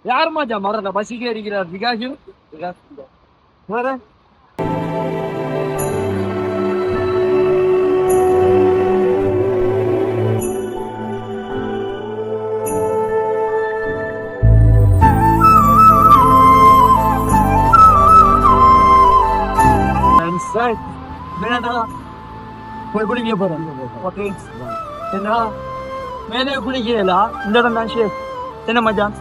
யார் மாச்சா மரத்தை பசிக்க இருக்கிறார் விகாஷும் வேற போய் குளிக்க போறேன் என்ன மேலே குளிக்கல இந்த இடம் தான் ஷேப் என்ன மச்சான்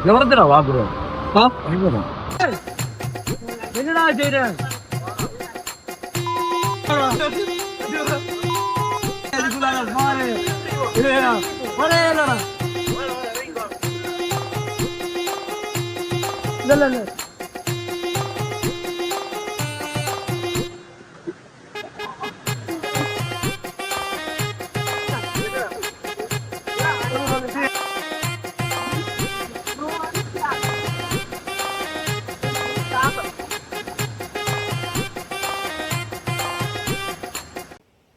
எவ்வளோ வாங்குறோம் என்னடா செய்றேன்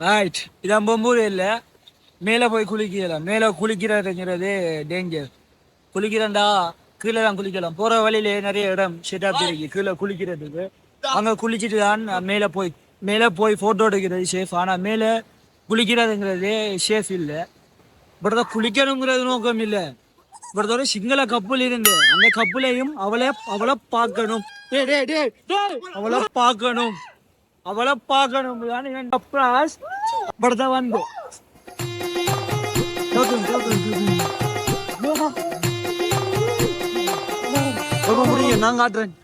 ரைட் இதான் பொம்பூர் இல்லை மேலே போய் குளிக்கலாம் மேலே குளிக்கிறதுங்கிறது டேஞ்சர் குளிக்கிறண்டா கீழே தான் குளிக்கலாம் போகிற வழியிலே நிறைய இடம் செட்டப் இருக்கு கீழே குளிக்கிறதுக்கு அங்கே குளிச்சுட்டு தான் மேலே போய் ஃபோட்டோ எடுக்கிறது சேஃப் ஆனால் மேலே குளிக்கிறதுங்கிறது சேஃப் இல்லை பட் தான் குளிக்கணுங்கிறது நோக்கம் இல்லை பட் ஒரு சிங்கள கப்பல் இருந்து அந்த கப்பலையும் அவளை பார்க்கணும் அவளை பார்க்கணும் படத்தை வந்து முடியும் நான் காட்டுறேன்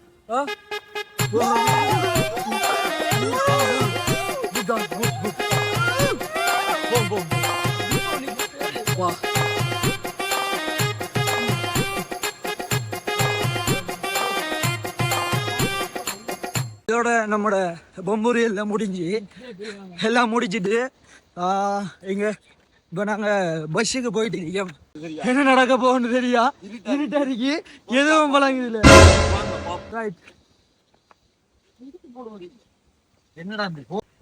இதோட நம்மளோட பொம்பூர் எல்லாம் முடிச்சுட்டு இங்க இப்போ நாங்கள் பஸ்ஸுக்கு போயிட்டு இருக்கோம் என்ன நடக்க போகணும்னு தெரியா இருட்டாருக்கு எதுவும் பழங்குது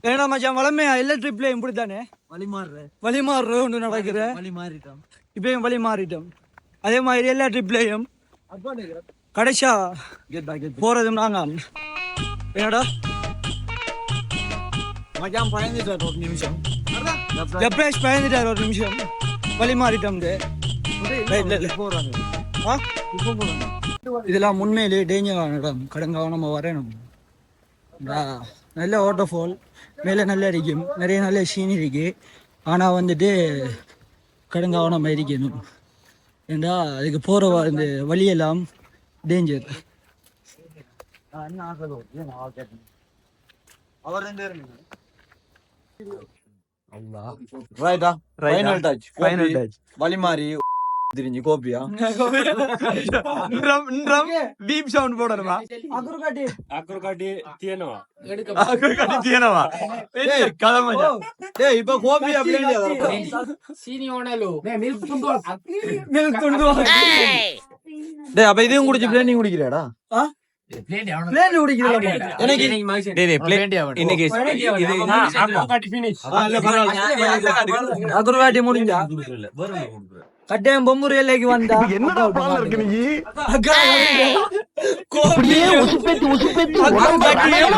என்னடா மச்சான் வளமையா எல்லா ட்ரிப்லயும் இப்படி தானே வழிமாறுற ஒன்று நடக்கிற இப்பயும் வழி மாறிட்டோம் அதே மாதிரி எல்லா ட்ரிப்லயும் கடைசியா போறதும் நாங்க என்னடா மச்சான் பயந்துட்டார் ஒரு நிமிஷம் பயந்துட்டார் ஒரு நிமிஷம் வழி மாறிட்டோம் இதெல்லாம் உண்மையிலே டேஞ்சரான இடம் கடங்கவனமா வரணும் நல்ல வாட்டர்ஃபால் மேலே நல்லா இருக்கும் நிறைய நல்ல சீன் இருக்கு ஆனால் வந்துட்டு கடங்கவனமாக இருக்கணும் ஏண்டா அதுக்கு போகிற இந்த வழியெல்லாம் டேஞ்சர் அவர் வழிமாறி திரிஞ்சு கோப்பியா பீப் சவுண்ட் போடணுமா அக்குறுகாட்டி தியனவா டேய் இப்ப கோபி அப்படியே சீனியோனலோ மில்க் துண்டு டேய் அப்ப இதையும் குடிச்சு பிளேனிங் குடிக்கறடா பிளேன் குடிக்கறடா எனக்கு இன்னைக்கு இது அக்குறுகாட்டி முடிஞ்சா கட்டாயம் பொம்பூர் எல்லைக்கு வந்தா என்னடா பால் இருக்கு நீ கோபியே உசுப்பேத்தி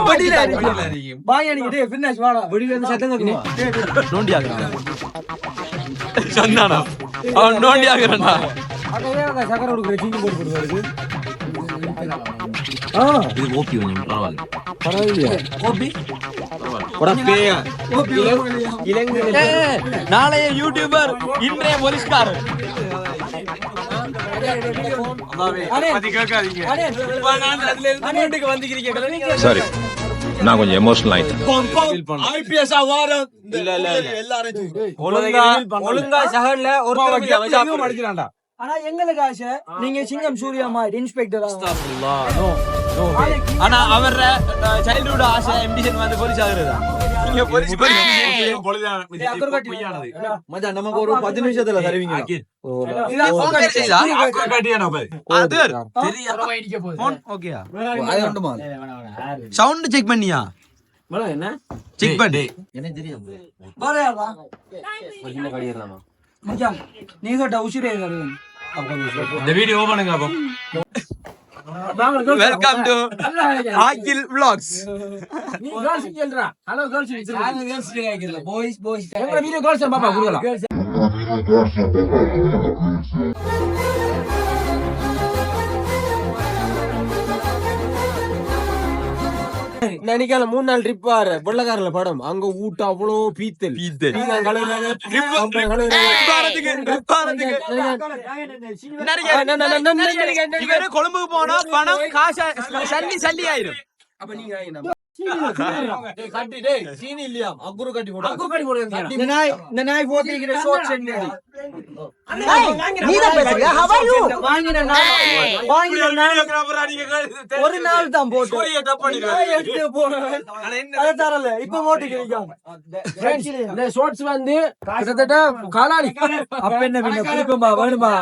படில இருக்கு பாய் அடிக்குதே ஃபினிஷ் வாடா வெளியில இருந்து சத்தம் கேக்குது நோண்டி ஆகுறா சந்தானா அவன் நோண்டி ஆகுறானா அடேடா சக்கர கொடுக்குற சீனி போட்டு போடுவாரு இது ஓபி கொஞ்சம் பரவாயில்லை ஓபி நாளைய யூடியூபர் இன்றைய போலீஸ்காரர் சாரி நான் கொஞ்சம் எமோஷனல் ஆயிட்டேன் ஒழுங்கா சகல்ல ஒரு ஆனா எங்களுக்கு ஆசை நீங்க சிங்கம் சூர்யா மாதிரி இன்ஸ்பெக்டர் ஆனா அவர் சைல்ட்ஹுட் ஆசை எம்பிஷன் வந்து போலீஸ் ஆகுறதா மச்சான் நமக்கு ஒரு 10 நிமிஷத்துல தருவீங்க. சவுண்ட் செக் பண்ணியா? என்ன செக் பண்ணி எனக்கு தெரியும். பாரையாவா ஒரு சின்ன கடி ஏறலாமா? மச்சான் நீங்க உசிரே வருவீங்க. இந்த வீடியோ பண்ணுங்க அப்போ. Welcome to Akil vlogs. நீ girls சொல்றா. ஹலோ girls சொல்றா. நாங்க girls கேக்குறல. boys. எங்க வீடியோ girls பாப்பா குடுக்கலாம். நினைக்கால 3 நாள் ட்ரிப் ஆற வெள்ளக்காரல படம் அங்க ஊட்ட அவ்வளோ பீத்தல் நீங்க கழுவுறாங்க கொழும்புக்கு போனா பணம் காசு சல்லி ஆயிரும். அப்ப நீங்க கட்டி டேய் சீனி இல்லையா அக்குரு கட்டி போடு இந்த நாய் போட்டிக்கிற ஷார்ட் சென்ட் நீ தான் பேசுறியா how are you வாங்கின நாள் ஒரு நாள் தான் போட்டு எடுத்து போறேன் அத தரல இப்ப போட்டு கிழிக்காம இந்த ஷார்ட்ஸ் வந்து கிட்டத்தட்ட காலாடி அப்ப என்ன பின்ன குடுக்கும்பா வேணுமா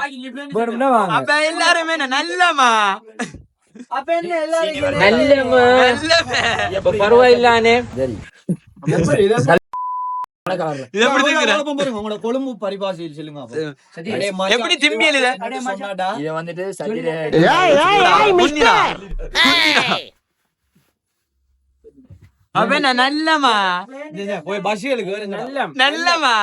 வாங்க அப்ப எல்லாருமே நல்லமா அப்ப என்ன எல்லாரும் நல்லமா இப்ப பரவாயில்லானே சரி கொழும்பு பரிபாஷையில் சொல்லுங்க எப்படி திம்பியல் இத இத வந்துட்டு சஜில அப்ப என்ன நல்லமா போய் பஸ்களுக்கு நல்லமா நல்லமா